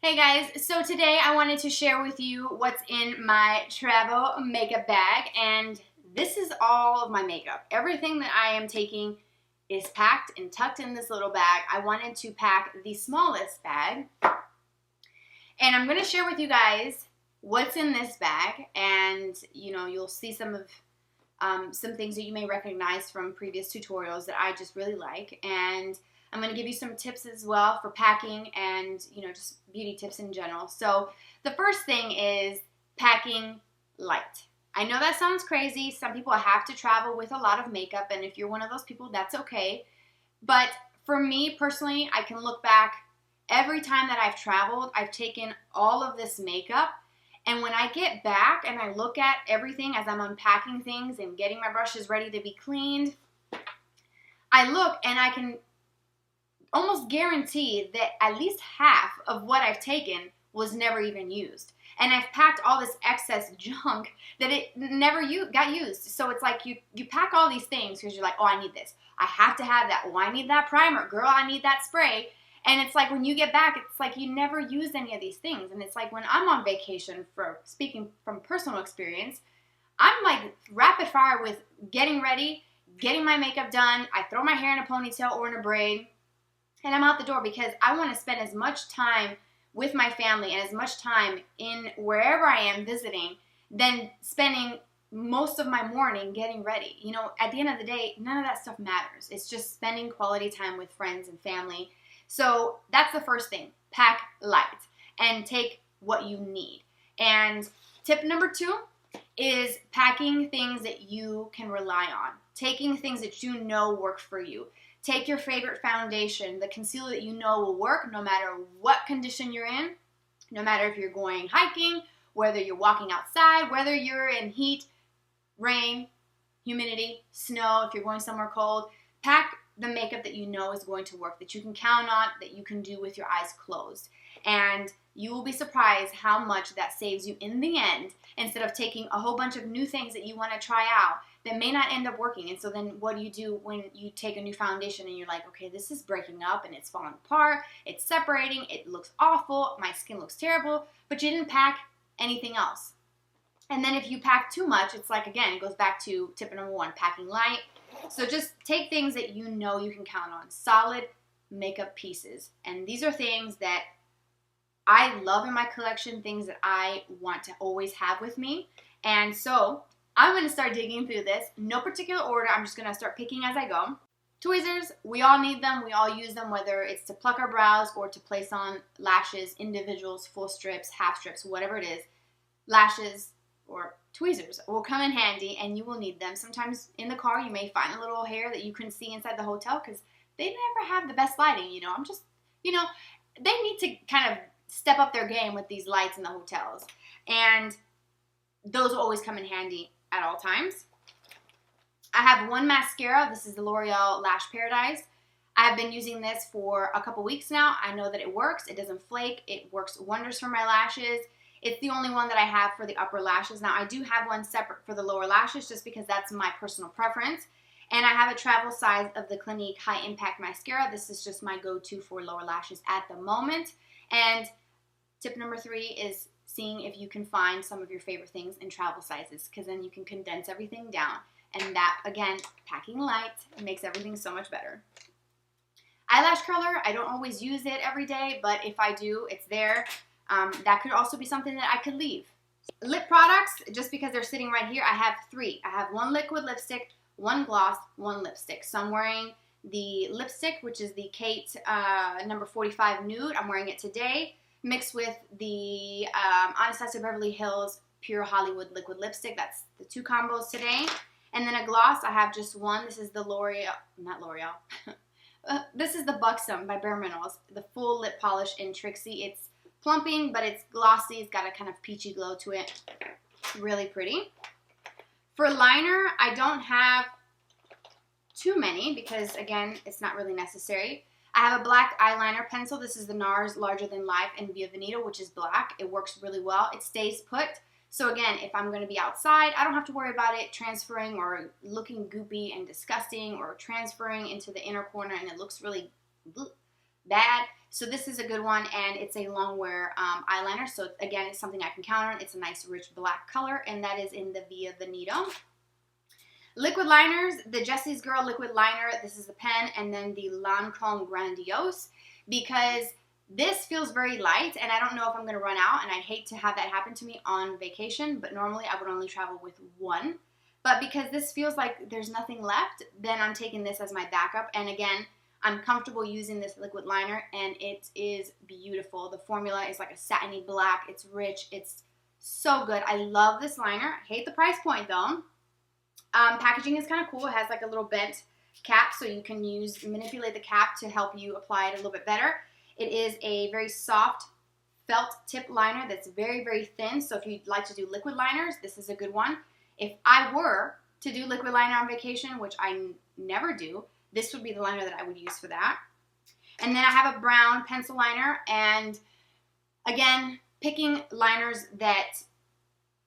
Hey guys, so today I wanted to share with you what's in my travel makeup bag, and this is all of my makeup. Everything that I am taking is packed and tucked in this little bag. I wanted to pack the smallest bag, and I'm going to share with you guys what's in this bag, and you'll see some things that you may recognize from previous tutorials that I just really like, and I'm going to give you some tips as well for packing and, just beauty tips in general. So the first thing is packing light. I know that sounds crazy. Some people have to travel with a lot of makeup, and if you're one of those people, that's okay. But for me personally, I can look back every time that I've traveled, I've taken all of this makeup, and when I get back and I look at everything as I'm unpacking things and getting my brushes ready to be cleaned, I look and I can almost guarantee that at least half of what I've taken was never even used. And I've packed all this excess junk that it never got used. So it's like you pack all these things because you're like, oh, I need this. I have to have that. Oh, I need that primer. Girl, I need that spray. And it's like when you get back, it's like you never used any of these things. And it's like when I'm on vacation, for speaking from personal experience, I'm like rapid fire with getting ready, getting my makeup done. I throw my hair in a ponytail or in a braid, and I'm out the door because I want to spend as much time with my family and as much time in wherever I am visiting than spending most of my morning getting ready. At the end of the day, none of that stuff matters. It's just spending quality time with friends and family. So that's the first thing. Pack light and take what you need. And tip number 2 is packing things that you can rely on. Taking things that you know work for you. Take your favorite foundation, the concealer that you know will work no matter what condition you're in, no matter if you're going hiking, whether you're walking outside, whether you're in heat, rain, humidity, snow, if you're going somewhere cold. Pack the makeup that you know is going to work, that you can count on, that you can do with your eyes closed. And you will be surprised how much that saves you in the end, instead of taking a whole bunch of new things that you want to try out that may not end up working. And so then what do you do when you take a new foundation and you're like, okay, this is breaking up and it's falling apart, it's separating, it looks awful, my skin looks terrible, but you didn't pack anything else. And then if you pack too much, it's like, again, it goes back to tip number 1, packing light. So just take things that you know you can count on, solid makeup pieces. And these are things that I love in my collection, things that I want to always have with me. And so I'm going to start digging through this. No particular order. I'm just going to start picking as I go. Tweezers, we all need them. We all use them, whether it's to pluck our brows or to place on lashes, individuals, full strips, half strips, whatever it is. Lashes or tweezers will come in handy, and you will need them. Sometimes in the car you may find a little hair that you couldn't see inside the hotel because they never have the best lighting. They need to kind of step up their game with these lights in the hotels. And those will always come in handy at all times. I have one mascara. This is the L'Oreal Lash Paradise. I have been using this for a couple weeks now. I know that it works. It doesn't flake. It works wonders for my lashes. It's the only one that I have for the upper lashes. Now, I do have one separate for the lower lashes just because that's my personal preference. And I have a travel size of the Clinique High Impact Mascara. This is just my go-to for lower lashes at the moment. And tip number 3 is seeing if you can find some of your favorite things in travel sizes, because then you can condense everything down. And that, again, packing light makes everything so much better. Eyelash curler, I don't always use it every day, but if I do, it's there. That could also be something that I could leave. Lip products, just because they're sitting right here, I have 3. I have 1 liquid lipstick, 1 gloss, 1 lipstick. So I'm wearing the lipstick, which is the Kate number 45 Nude. I'm wearing it today, mixed with the Anastasia Beverly Hills Pure Hollywood Liquid Lipstick. That's the 2 combos today. And then a gloss, I have just 1. This is the this is the Buxom by Bare Minerals, the full lip polish in Trixie. It's plumping, but it's glossy. It's got a kind of peachy glow to it. Really pretty. For liner, I don't have too many because, again, it's not really necessary. I have a black eyeliner pencil. This is the NARS Larger Than Life in Via Veneto, which is black. It works really well. It stays put. So again, if I'm going to be outside, I don't have to worry about it transferring or looking goopy and disgusting or transferring into the inner corner and it looks really bad. So this is a good one, and it's a long wear eyeliner. So again, it's something I can count on. It's a nice rich black color, and that is in the Via Veneto. Liquid liners, the Jessie's Girl liquid liner. This is the pen, and then the Lancome Grandiose, because this feels very light, and I don't know if I'm going to run out, and I'd hate to have that happen to me on vacation, but normally I would only travel with one. But because this feels like there's nothing left, then I'm taking this as my backup. And again, I'm comfortable using this liquid liner, and it is beautiful. The formula is like a satiny black. It's rich. It's so good. I love this liner. I hate the price point, though. Packaging is kind of cool. It has like a little bent cap, so you can manipulate the cap to help you apply it a little bit better. It is a very soft felt tip liner that's very, very thin. So if you'd like to do liquid liners, this is a good one. If I were to do liquid liner on vacation, which I never do, this would be the liner that I would use for that. And then I have a brown pencil liner, and again, picking liners that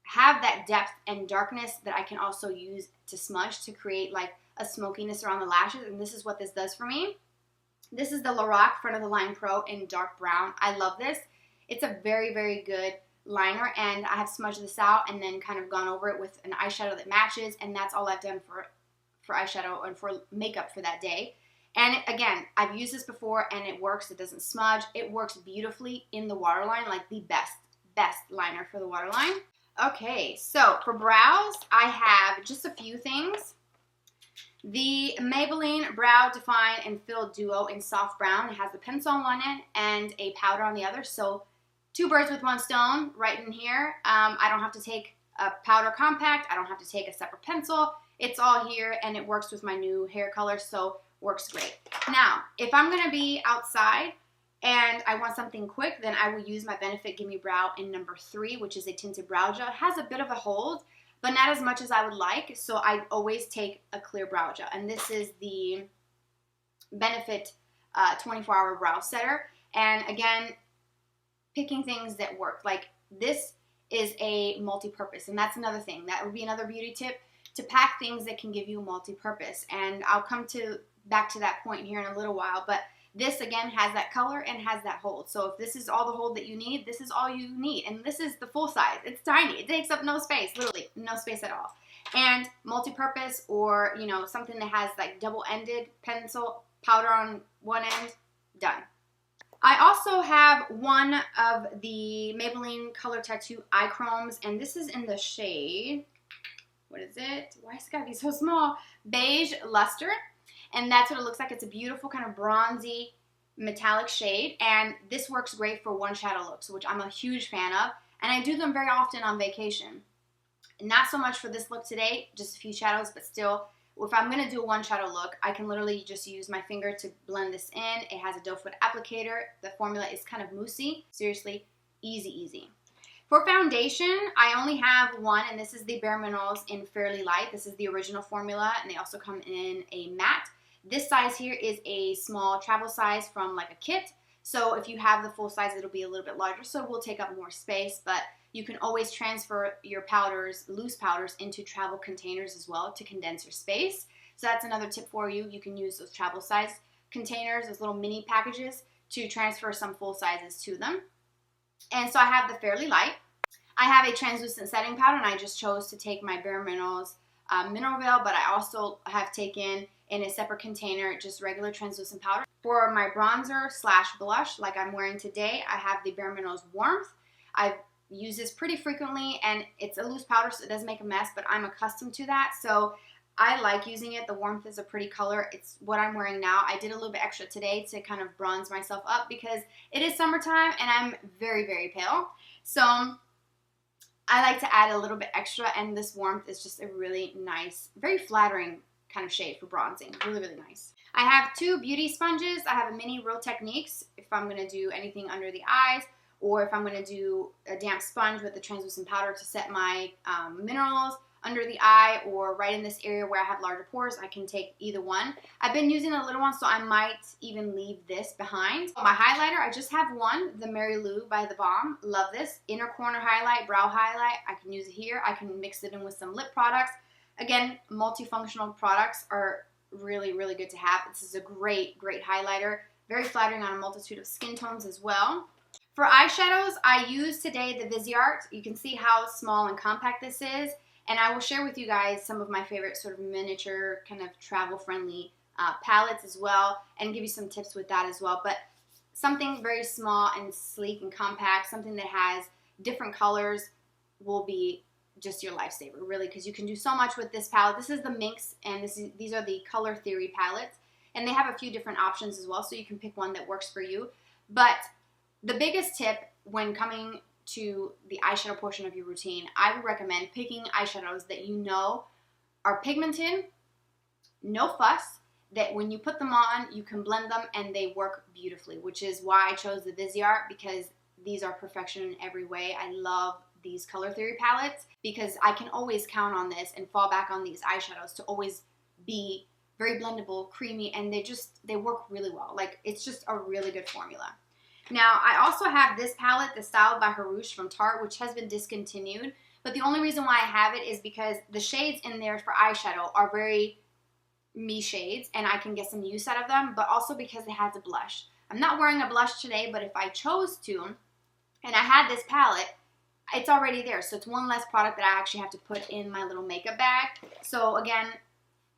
have that depth and darkness that I can also use to smudge to create like a smokiness around the lashes, and this is what this does for me. This is the Lorac Front of the Line Pro in dark brown. I love this. It's a very, very good liner, and I have smudged this out and then kind of gone over it with an eyeshadow that matches, and that's all I've done for eyeshadow and for makeup for that day. And again, I've used this before, and it works. It doesn't smudge. It works beautifully in the waterline, like the best liner for the waterline. Okay, so for brows, I have just a few things. The Maybelline Brow Define and Fill Duo in soft brown. It has the pencil on one end and a powder on the other, so two birds with one stone right in here. I don't have to take a powder compact. I don't have to take a separate pencil. It's all here, and it works with my new hair color, so works great. Now, if I'm going to be outside and I want something quick, then I will use my Benefit Gimme Brow in number 3, which is a tinted brow gel. It has a bit of a hold, but not as much as I would like, so I always take a clear brow gel. And this is the Benefit 24-Hour Brow Setter. And again, picking things that work. Like this is a multi-purpose, and that's another thing. That would be another beauty tip, to pack things that can give you multi-purpose. And I'll come back to that point here in a little while, but this again has that color and has that hold. So if this is all the hold that you need, this is all you need. And this is the full size. It's tiny. It takes up no space, literally no space at all. And multi-purpose, or you know, something that has like double-ended pencil, powder on one end, done. I also have one of the Maybelline Color Tattoo Eye Chromes, and this is in the shade, what is it? Why is it gotta be so small? Beige Luster. And that's what it looks like. It's a beautiful kind of bronzy metallic shade, and this works great for one shadow looks, which I'm a huge fan of, and I do them very often on vacation. Not so much for this look today, just a few shadows, but still, if I'm going to do a one shadow look, I can literally just use my finger to blend this in. It has a doe foot applicator. The formula is kind of moussey. Seriously, easy, easy. For foundation, I only have one, and this is the Bare Minerals in Fairly Light. This is the original formula, and they also come in a matte. This size here is a small travel size from like a kit. So if you have the full size, it'll be a little bit larger, so it will take up more space, but you can always transfer your powders, loose powders, into travel containers as well to condense your space. So that's another tip for you. You can use those travel size containers, those little mini packages, to transfer some full sizes to them. And so I have the Fairly Light. I have a translucent setting powder, and I just chose to take my Bare Minerals Mineral Veil, but I also have taken in a separate container just regular translucent powder. For my bronzer / blush, like I'm wearing today, I have the Bare Minerals Warmth. I've used this pretty frequently, and it's a loose powder, so it doesn't make a mess, but I'm accustomed to that, so I like using it. The Warmth is a pretty color. It's what I'm wearing now. I did a little bit extra today to kind of bronze myself up because it is summertime, and I'm very, very pale. So I like to add a little bit extra, and this Warmth is just a really nice, very flattering kind of shade for bronzing. Really, really nice. I have two beauty sponges. I have a mini Real Techniques if I'm going to do anything under the eyes, or if I'm going to do a damp sponge with the translucent powder to set my minerals under the eye or right in this area where I have larger pores. I can take either one. I've been using a little one, so I might even leave this behind. My highlighter, I just have one, the Mary Lou by The Balm. Love this. Inner corner highlight, brow highlight. I can use it here. I can mix it in with some lip products. Again, multifunctional products are really, really good to have. This is a great, great highlighter. very flattering on a multitude of skin tones as well. For eyeshadows, I used today the Viseart. You can see how small and compact this is. And I will share with you guys some of my favorite sort of miniature, kind of travel-friendly palettes as well, and give you some tips with that as well. But something very small and sleek and compact, something that has different colors will be just your lifesaver, really, because you can do so much with this palette. This is the Minx, and these are the Color Theory palettes. And they have a few different options as well, so you can pick one that works for you. But the biggest tip when coming to the eyeshadow portion of your routine, I would recommend picking eyeshadows that you know are pigmented, no fuss, that when you put them on, you can blend them and they work beautifully, which is why I chose the Viseart, because these are perfection in every way. I love these Color Theory palettes because I can always count on this and fall back on these eyeshadows to always be very blendable, creamy, and they work really well. Like, it's just a really good formula. Now, I also have this palette, the Styled by Harouche from Tarte, which has been discontinued. But the only reason why I have it is because the shades in there for eyeshadow are very me shades, and I can get some use out of them, but also because it has a blush. I'm not wearing a blush today, but if I chose to, and I had this palette, it's already there. So it's one less product that I actually have to put in my little makeup bag. So again,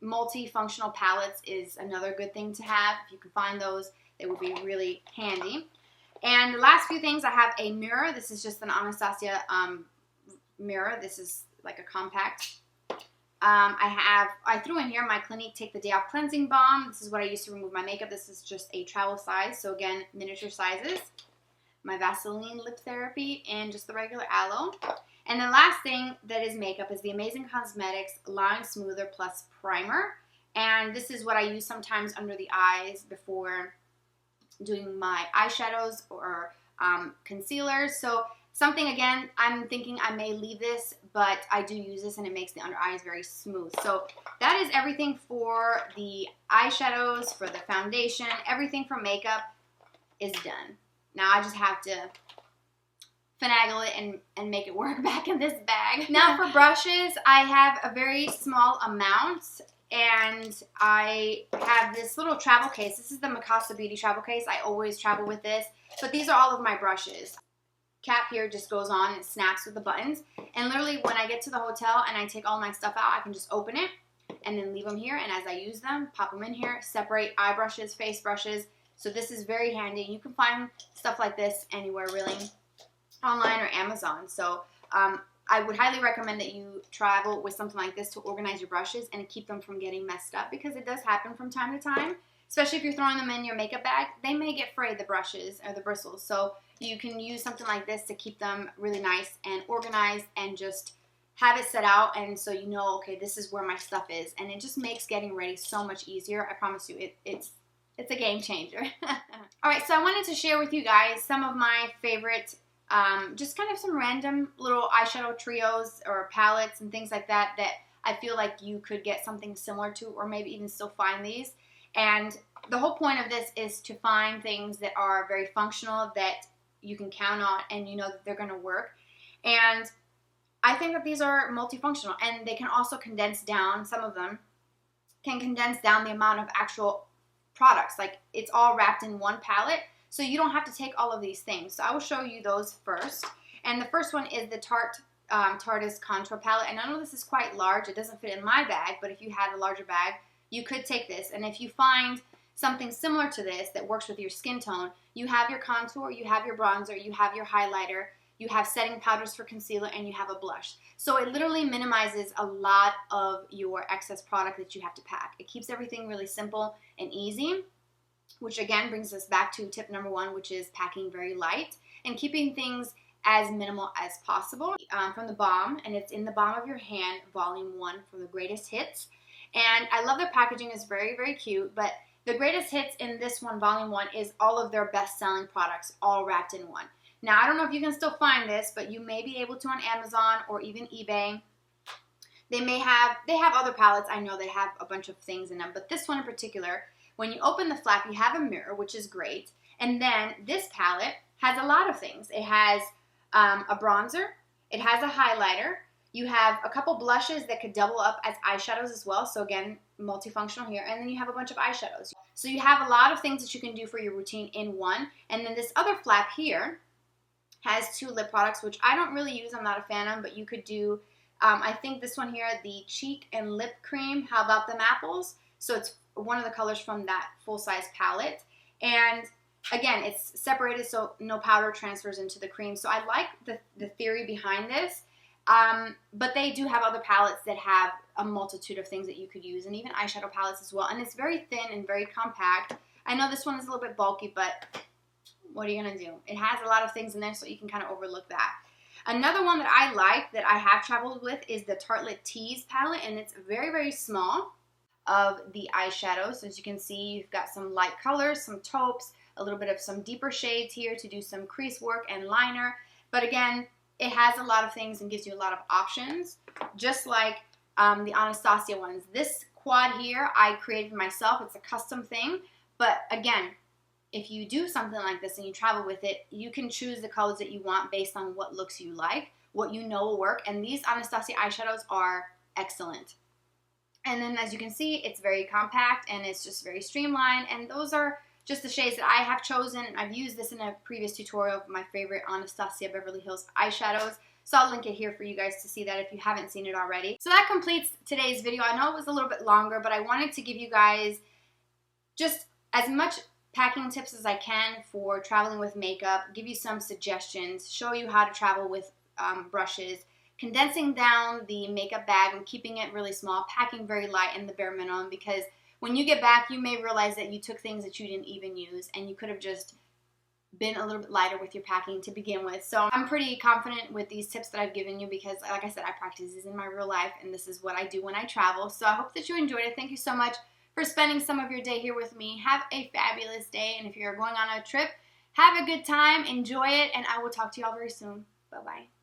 multifunctional palettes is another good thing to have. If you can find those, they would be really handy. And the last few things, I have a mirror. This is just an Anastasia mirror. This is like a compact. I threw in here my Clinique Take the Day Off Cleansing Balm. This is what I use to remove my makeup. This is just a travel size. So again, miniature sizes. My Vaseline Lip Therapy and just the regular aloe. And the last thing that is makeup is the Amazing Cosmetics Line Smoother Plus Primer. And this is what I use sometimes under the eyes before doing my eyeshadows or concealers. So something, again, I'm thinking I may leave this, but I do use this and it makes the under eyes very smooth. So that is everything for the eyeshadows, for the foundation. Everything for makeup is done. Now I just have to finagle it and make it work back in this bag. Now for brushes, I have a very small amount, and I have this little travel case. This is the Mikasa Beauty travel case. I always travel with this, but these are all of my brushes. Cap here just goes on and snaps with the buttons, and literally when I get to the hotel and I take all my stuff out, I can just open it and then leave them here, and as I use them, pop them in here, separate eye brushes, face brushes. So this is very handy. You can find stuff like this anywhere really, online or Amazon. So I would highly recommend that you travel with something like this to organize your brushes and keep them from getting messed up, because it does happen from time to time, especially if you're throwing them in your makeup bag. They may get frayed, the brushes or the bristles. So you can use something like this to keep them really nice and organized and just have it set out, and so you know, okay, this is where my stuff is, and it just makes getting ready so much easier. I promise you, it's a game changer. Alright, so I wanted to share with you guys some of my favorite, just kind of some random little eyeshadow trios or palettes and things like that that I feel like you could get something similar to, or maybe even still find these. And the whole point of this is to find things that are very functional, that you can count on, and you know that they're going to work. And I think that these are multifunctional, and they can also condense down, some of them can condense down the amount of actual products. Like, it's all wrapped in one palette, so you don't have to take all of these things. So I will show you those first. And the first one is the Tarte's Contour Palette. And I know this is quite large. It doesn't fit in my bag, but if you had a larger bag, you could take this. And if you find something similar to this that works with your skin tone, you have your contour, you have your bronzer, you have your highlighter, you have setting powders for concealer, and you have a blush. So it literally minimizes a lot of your excess product that you have to pack. It keeps everything really simple and easy, which again brings us back to tip number one, which is packing very light and keeping things as minimal as possible. From the Balm, and it's in the Balm of Your Hand, Volume 1 for the greatest hits. And I love their packaging, is very, very cute, but the greatest hits in this one, Volume 1, is all of their best-selling products all wrapped in one. Now, I don't know if you can still find this, but you may be able to on Amazon or even eBay. They have other palettes. I know they have a bunch of things in them, but this one in particular, when you open the flap, you have a mirror, which is great. And then this palette has a lot of things. It has a bronzer. It has a highlighter. You have a couple blushes that could double up as eyeshadows as well. So again, multifunctional here, and then you have a bunch of eyeshadows. So you have a lot of things that you can do for your routine in one. And then this other flap here has 2 lip products, which I don't really use. I'm not a fan of, but you could do, I think this one here, the cheek and lip cream. How about them apples? So it's one of the colors from that full-size palette. And again, it's separated so no powder transfers into the cream. So I like the theory behind this. But they do have other palettes that have a multitude of things that you could use, and even eyeshadow palettes as well. And it's very thin and very compact. I know this one is a little bit bulky, but what are you going to do? It has a lot of things in there, so you can kind of overlook that. Another one that I like that I have traveled with is the Tartelette Tease palette, and it's very, very small of the eyeshadows. So as you can see, you've got some light colors, some taupes, a little bit of some deeper shades here to do some crease work and liner. But again, it has a lot of things and gives you a lot of options, just like the Anastasia ones. This quad here I created for myself. It's a custom thing, but again, if you do something like this and you travel with it, you can choose the colors that you want based on what looks you like, what you know will work, and these Anastasia eyeshadows are excellent. And then as you can see, it's very compact and it's just very streamlined, and those are just the shades that I have chosen. I've used this in a previous tutorial of my favorite Anastasia Beverly Hills eyeshadows, so I'll link it here for you guys to see that if you haven't seen it already. So that completes today's video. I know it was a little bit longer, but I wanted to give you guys just as much packing tips as I can for traveling with makeup, give you some suggestions, show you how to travel with brushes, condensing down the makeup bag and keeping it really small, packing very light and the bare minimum, because when you get back, you may realize that you took things that you didn't even use, and you could have just been a little bit lighter with your packing to begin with. So I'm pretty confident with these tips that I've given you because, like I said, I practice these in my real life, and this is what I do when I travel. So I hope that you enjoyed it. Thank you so much for spending some of your day here with me. Have a fabulous day, and if you're going on a trip, have a good time, enjoy it, and I will talk to you all very soon. Bye-bye.